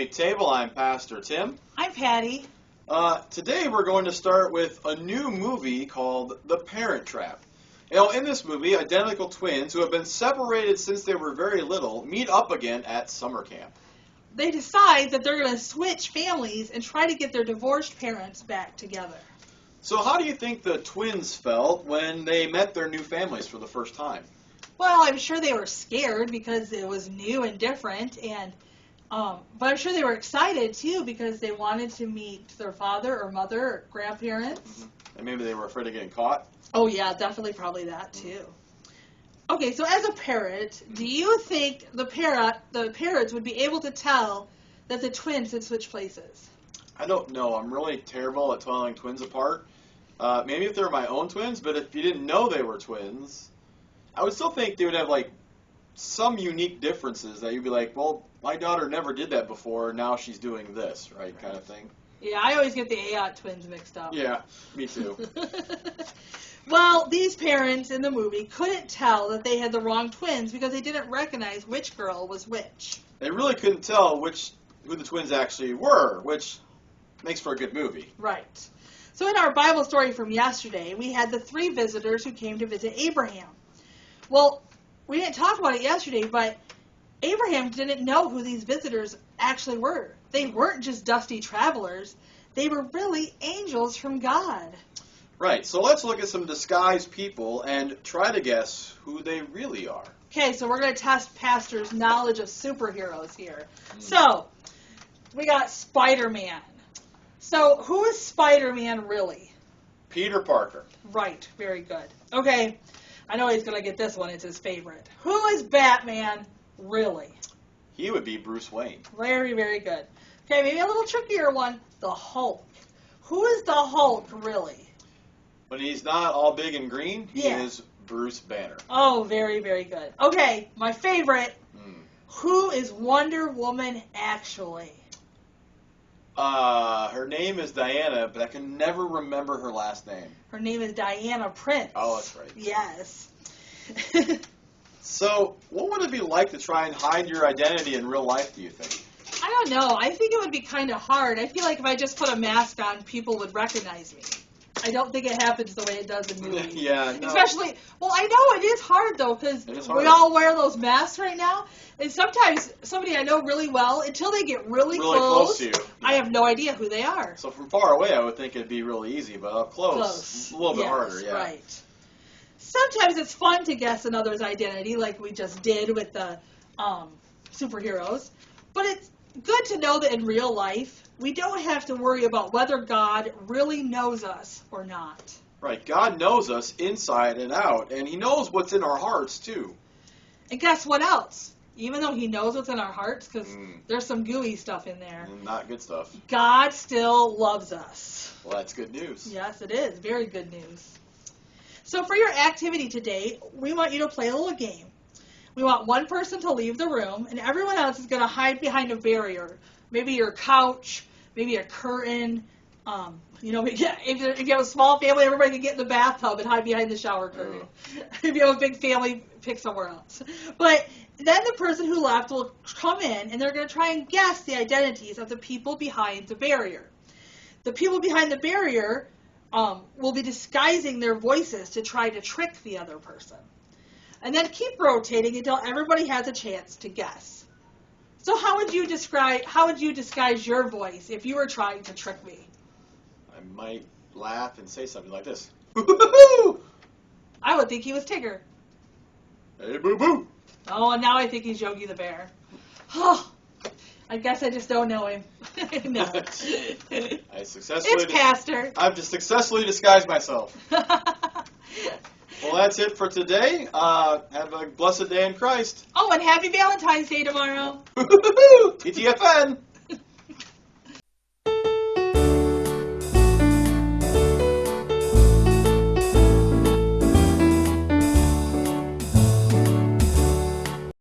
Family Table. I'm Pastor Tim. I'm Patty. Today we're going to start with a new movie called The Parent Trap. In this movie, identical twins who have been separated since they were very little meet up again at summer camp. They decide that they're going to switch families and try to get their divorced parents back together. So how do you think the twins felt when they met their new families for the first time? Well, I'm sure they were scared because it was new and different, but I'm sure they were excited too because they wanted to meet their father or mother or grandparents. Mm-hmm. And maybe they were afraid of getting caught? Oh yeah, definitely probably that too. Okay, so as a parent, do you think the parents would be able to tell that the twins had switched places? I don't know. I'm really terrible at telling twins apart. Maybe if they're my own twins, but if you didn't know they were twins, I would still think they would have, some unique differences that you'd be like, well, my daughter never did that before, now she's doing this, right, kind of thing. Yeah, I always get the Ayotte twins mixed up. Yeah, me too. Well, these parents in the movie couldn't tell that they had the wrong twins because they didn't recognize which girl was which. They really couldn't tell who the twins actually were, which makes for a good movie. Right. So in our Bible story from yesterday, we had the 3 visitors who came to visit Abraham. Well, we didn't talk about it yesterday, but Abraham didn't know who these visitors actually were. They weren't just dusty travelers. They were really angels from God. Right, so let's look at some disguised people and try to guess who they really are. Okay, so we're going to test Pastor's knowledge of superheroes here. So, we got Spider-Man. So, who is Spider-Man really? Peter Parker. Right, very good. Okay, I know he's going to get this one. It's his favorite. Who is Batman really? He would be Bruce Wayne. Very, very good. Okay, maybe a little trickier one. The Hulk. Who is the Hulk really? When he's not all big and green, he Yeah. is Bruce Banner. Oh, very, very good. Okay, my favorite. Who is Wonder Woman actually? Her name is Diana, but I can never remember her last name. Her name is Diana Prince. Oh, that's right. Yes. So, what would it be like to try and hide your identity in real life, do you think? I don't know. I think it would be kind of hard. I feel like if I just put a mask on, people would recognize me. I don't think it happens the way it does in movies. Yeah, no. Especially, well, I know it is hard, though, because we all wear those masks right now. And sometimes somebody I know really well, until they get really close to you. I have no idea who they are. So from far away, I would think it'd be really easy, but up close. It's a little bit harder, yeah. Right. Sometimes it's fun to guess another's identity, like we just did with the superheroes. But it's good to know that in real life, we don't have to worry about whether God really knows us or not. Right. God knows us inside and out, and He knows what's in our hearts, too. And guess what else? Even though He knows what's in our hearts, because there's some gooey stuff in there, Not good stuff. God still loves us. Well, that's good news. Yes, it is. Very good news. So for your activity today, we want you to play a little game. We want one person to leave the room, and everyone else is going to hide behind a barrier. Maybe your couch, maybe a curtain. If you have a small family, everybody can get in the bathtub and hide behind the shower curtain. If you have a big family, pick somewhere else. But then the person who left will come in, and they're going to try and guess the identities of the people behind the barrier. The people behind the barrier will be disguising their voices to try to trick the other person. And then keep rotating until everybody has a chance to guess. So how would you disguise your voice if you were trying to trick me? I might laugh and say something like this. I would think he was Tigger. Hey, boo-boo. Oh, and now I think he's Yogi the Bear. Oh, I guess I just don't know him. No. It's Pastor. I've just successfully disguised myself. Well, that's it for today. Have a blessed day in Christ. Oh, and happy Valentine's Day tomorrow. TTFN.